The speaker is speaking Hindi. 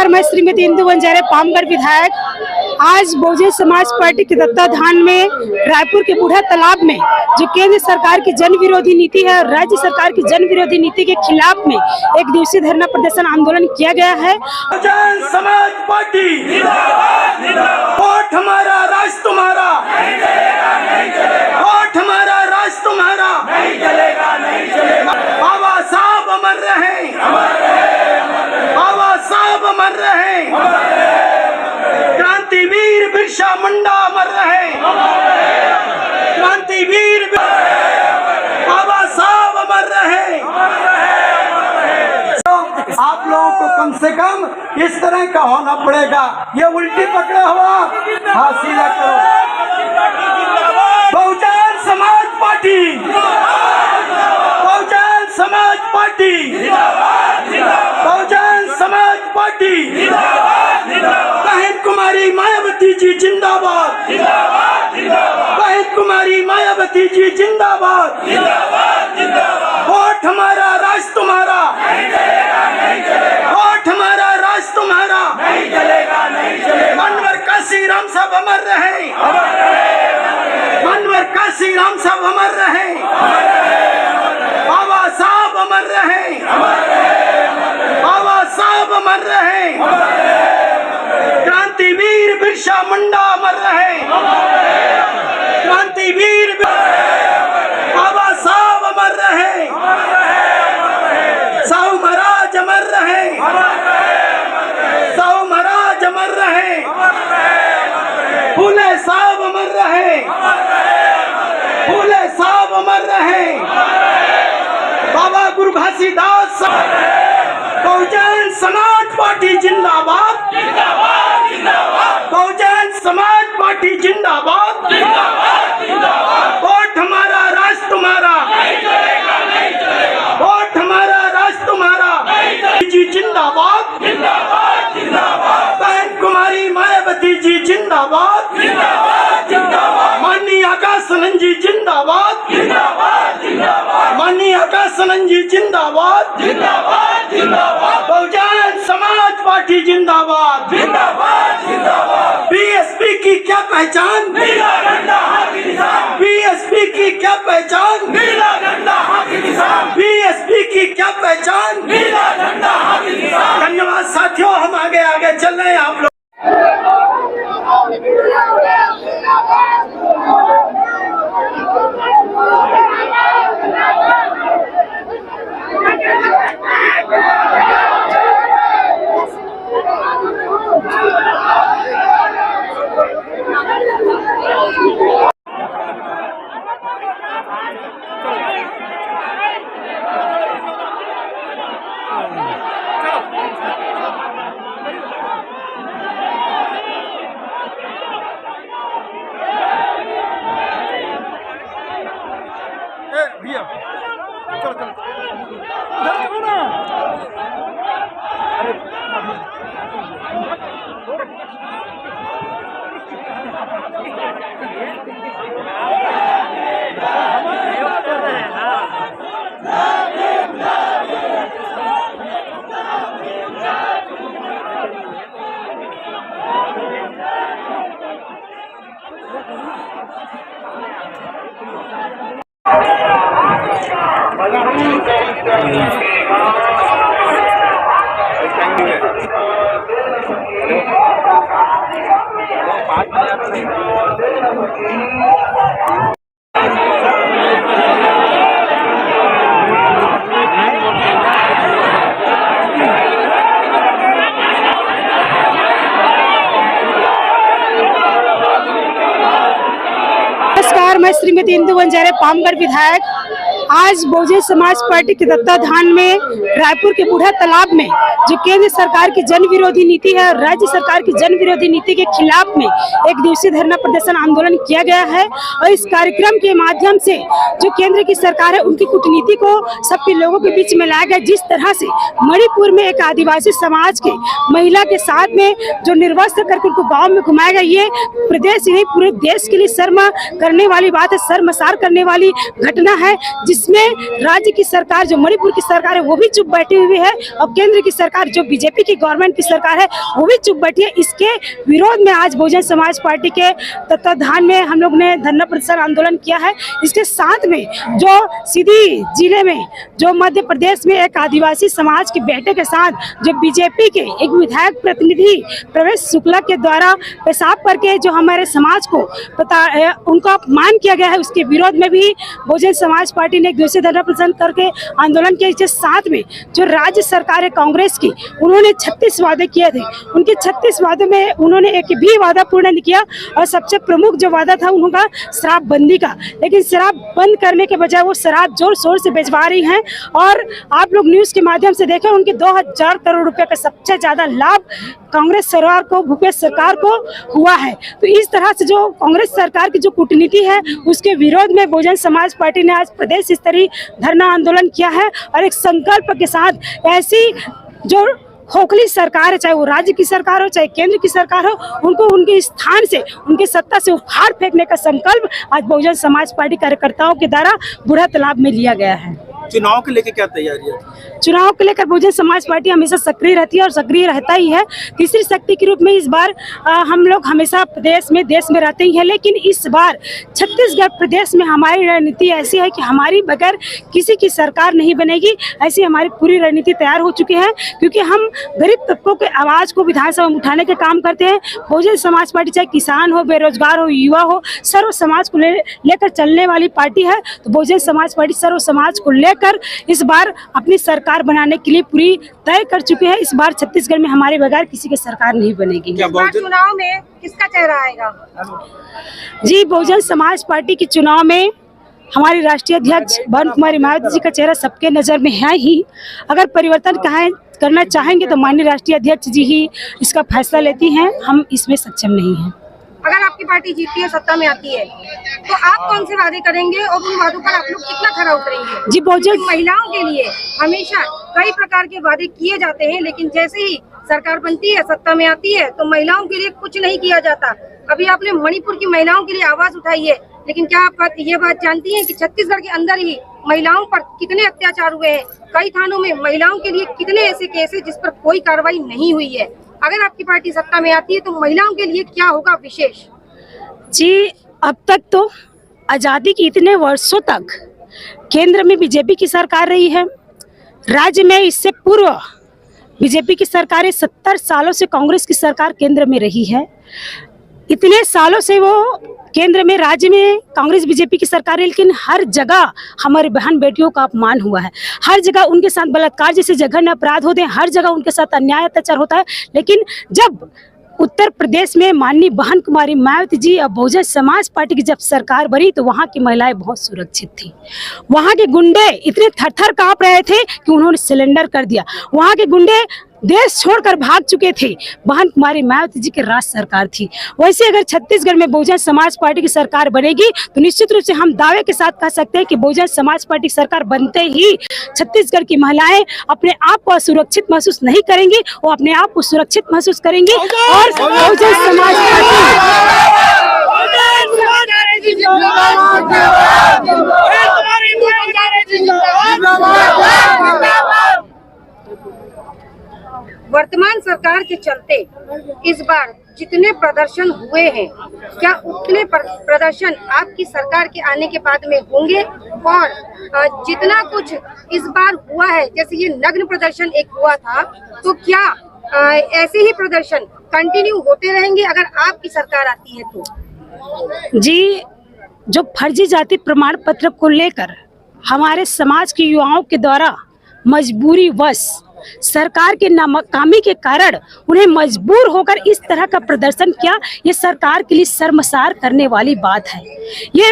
नमस्कार, मैं श्रीमती इंदु बंजारे, पामगढ़ विधायक। आज बहुजन समाज पार्टी के तत्वाधान में रायपुर के बूढ़ा तालाब में जो केंद्र सरकार की जन विरोधी नीति है और राज्य सरकार की जन विरोधी नीति के खिलाफ में एक दिवसीय धरना प्रदर्शन आंदोलन किया गया है। बहुजन समाज पार्टी वोट हमारा, राज तुम्हारा, वोट हमारा, राज तुम्हारा, बाबा साहब अमर रहे, बाबा साहब अमर रहे, क्रांतिवीर बिरसा मुंडा अमर रहे, क्रांतिवीर बाबा साहब अमर रहे। आप लोगों को कम से कम इस तरह का होना पड़ेगा। ये उल्टी पकड़ा हुआ, हाँ सीधा करो। Bahujan Samaj party, Bahujan Samaj party, Bahujan Samaj party, बहन कुमारी मायावती जी जिंदाबाद, बहन कुमारी मायावती जी जिंदाबाद, वोट हमारा, राज तुम्हारा, वोट हमारा, राज तुम्हारा, मनवर काशी राम साहब अमर रहे, मनवर काशी राम साहब अमर रहे, बाबा साहब अमर रहे, बाबा साहब अमर रहे, क्रांतिवीर बिरसा मुंडा अमर रहे, क्रांतिवीर बाबा साहब अमर रहे, साहू महाराज अमर रहे, साहू महाराज अमर रहे, फूले साहब अमर रहे, फूले साहब अमर रहे, बाबा गुरु घासीदास। बहुजन समाज पार्टी जिंदाबाद, बहुजन समाज पार्टी जिंदाबाद, वोट हमारा, राज तुम्हारा, वोट हमारा, राज तुम्हारा, जी जिंदाबाद, बहन कुमारी मायावती जी जिंदाबाद, माननीय आकाशनंद जी जिंदाबाद, माननीय आकाशनंद जी जिंदाबाद, बहुजन समाज पार्टी जिंदाबाद, बीएसपी की क्या पहचान, बीएसपी की क्या पहचान, बीएसपी की क्या पहचान। धन्यवाद साथियों, हम आगे आगे चल रहे हैं। आप लोग भैया चलो चलो चलो ना। नमस्कार, मैं श्रीमती इंदु बंजारे, पामगढ़ विधायक। आज बहुजन समाज पार्टी के तत्वाधान में रायपुर के बूढ़ा तालाब में जो केंद्र सरकार की जन विरोधी नीति है और राज्य सरकार की जन विरोधी नीति के खिलाफ में एक दिवसीय धरना प्रदर्शन आंदोलन किया गया है। और इस कार्यक्रम के माध्यम से जो केंद्र की सरकार है उनकी कूटनीति को सबके लोगों के बीच में लाया गया। जिस तरह से मणिपुर में एक आदिवासी समाज के महिला के साथ में जो निर्वस्त्र करके उनको गाँव में घुमाया गया, ये प्रदेश नहीं पूरे देश के लिए शर्म करने वाली बात है, शर्मसार करने वाली घटना है, जिसमें राज्य की सरकार जो मणिपुर की सरकार है वो भी चुप चुप बैठी हुई है और केंद्र की सरकार जो बीजेपी की गवर्नमेंट की सरकार है वो भी चुप बैठी है। इसके विरोध में आज बहुजन समाज पार्टी के तत्वाधान में हम लोग ने धरना प्रदर्शन आंदोलन किया है। इसके साथ में जो सीधी जिले में जो मध्य प्रदेश में एक आदिवासी समाज के बेटे के साथ जो बीजेपी के एक विधायक प्रतिनिधि प्रवेश शुक्ला के द्वारा पेशाब करके जो हमारे समाज को उनका अपमान किया गया है, उसके विरोध में भी बहुजन समाज पार्टी ने एक दिवसीय धरना प्रदर्शन करके आंदोलन किया। इसके साथ में जो राज्य सरकार है कांग्रेस की, उन्होंने 36 वादे किए थे। उनके 36 वादों में उन्होंने एक भी वादा पूर्ण नहीं किया और सबसे प्रमुख जो वादा था उनका शराबबंदी का, लेकिन शराब बंद करने के बजाय वो शराब जोर शोर से बेचवा रही हैं। और आप लोग न्यूज के माध्यम से देखें, उनके 2000 करोड़ रुपए का सबसे ज्यादा लाभ कांग्रेस सरकार को, भूपेश सरकार को हुआ है। तो इस तरह से जो कांग्रेस सरकार की जो कूटनीति है उसके विरोध में बहुजन समाज पार्टी ने आज प्रदेश स्तरीय धरना आंदोलन किया है और एक संकल्प के साथ ऐसी जो खोखली सरकार है, चाहे वो राज्य की सरकार हो चाहे केंद्र की सरकार हो, उनको उनके स्थान से, उनकी सत्ता से उखाड़ फेंकने का संकल्प आज बहुजन समाज पार्टी कार्यकर्ताओं के द्वारा बूढ़ा तालाब में लिया गया है। चुनाव के लेके क्या तैयारी है? चुनाव को लेकर बहुजन समाज पार्टी हमेशा सक्रिय रहती है और सक्रिय रहता ही है। तीसरी शक्ति के रूप में इस बार हम लोग हमेशा देश में रहते ही हैं, लेकिन इस बार छत्तीसगढ़ प्रदेश में हमारी रणनीति ऐसी है कि हमारी बगैर किसी की सरकार नहीं बनेगी। ऐसी हमारी पूरी रणनीति तैयार हो चुकी है, क्योंकि हम गरीब तबकों के आवाज़ को विधानसभा में उठाने के काम करते हैं। बहुजन समाज पार्टी चाहे किसान हो, बेरोजगार हो, युवा हो, सर्व समाज को लेकर चलने वाली पार्टी है। तो बहुजन समाज पार्टी सर्व समाज को लेकर इस बार अपनी सरकार बनाने के लिए पूरी तय कर चुके हैं। इस बार छत्तीसगढ़ में हमारे बगैर किसी की सरकार नहीं बनेगी। क्या चुनाव में किसका चेहरा आएगा? जी, बहुजन समाज पार्टी के चुनाव में हमारी राष्ट्रीय अध्यक्ष भवन कुमारी मायावती जी का चेहरा सबके नजर में है ही। अगर परिवर्तन करना चाहेंगे तो माननीय राष्ट्रीय अध्यक्ष जी ही इसका फैसला लेती हैं, हम इसमें सक्षम नहीं हैं। अगर आपकी पार्टी जीतती है, सत्ता में आती है, तो आप कौन से वादे करेंगे और उन वादों पर आप लोग कितना खरा उतरेंगे? जी, बहुजन महिलाओं के लिए हमेशा कई प्रकार के वादे किए जाते हैं, लेकिन जैसे ही सरकार बनती है, सत्ता में आती है, तो महिलाओं के लिए कुछ नहीं किया जाता। अभी आपने मणिपुर की महिलाओं के लिए आवाज उठाई है, लेकिन क्या आप ये बात जानती हैं कि छत्तीसगढ़ के अंदर ही महिलाओं पर कितने अत्याचार हुए हैं? कई थानों में महिलाओं के लिए कितने ऐसे केस है जिस पर कोई कार्रवाई नहीं हुई है? अगर आपकी पार्टी सत्ता में आती है तो महिलाओं के लिए क्या होगा विशेष? जी, अब तक तो आज़ादी के इतने वर्षों तक केंद्र में बीजेपी की सरकार रही है। राज्य में इससे पूर्व बीजेपी की सरकारें 70 सालों से कांग्रेस की सरकार केंद्र में रही है। इतने सालों से वो केंद्र में, राज्य में कांग्रेस बीजेपी की सरकार है, लेकिन हर जगह हमारी बहन बेटियों का अपमान हुआ है। हर जगह उनके साथ बलात्कार जैसे जघन्य अपराध होते हैं, हर जगह उनके साथ अन्याय अत्याचार होता है। लेकिन जब उत्तर प्रदेश में माननीय बहन कुमारी मायावती जी और बहुजन समाज पार्टी की जब सरकार बनी तो वहाँ की महिलाएं बहुत सुरक्षित थी। वहाँ के गुंडे इतने थर-थर कांप रहे थे कि उन्होंने सिलेंडर कर दिया। वहाँ के गुंडे देश छोड़कर भाग चुके थे। बहन कुमारी मायावती जी की राज सरकार थी। वैसे अगर छत्तीसगढ़ में बहुजन समाज पार्टी की सरकार बनेगी तो निश्चित रूप से हम दावे के साथ कह सकते हैं कि बहुजन समाज पार्टी की सरकार बनते ही छत्तीसगढ़ की महिलाएं अपने आप को असुरक्षित महसूस नहीं करेंगी, वो अपने आप को सुरक्षित महसूस करेंगी। और बहुजन समाज वर्तमान सरकार के चलते इस बार जितने प्रदर्शन हुए हैं, क्या उतने प्रदर्शन आपकी सरकार के आने के बाद में होंगे? और जितना कुछ इस बार हुआ है, जैसे ये नग्न प्रदर्शन एक हुआ था, तो क्या ऐसे ही प्रदर्शन कंटिन्यू होते रहेंगे अगर आपकी सरकार आती है तो? जी, जो फर्जी जाति प्रमाण पत्र को लेकर हमारे समाज के युवाओं के द्वारा मजबूरी वश सरकार के नाकामी के कारण उन्हें मजबूर होकर इस तरह का प्रदर्शन किया, ये सरकार के लिए शर्मसार करने वाली बात है। ये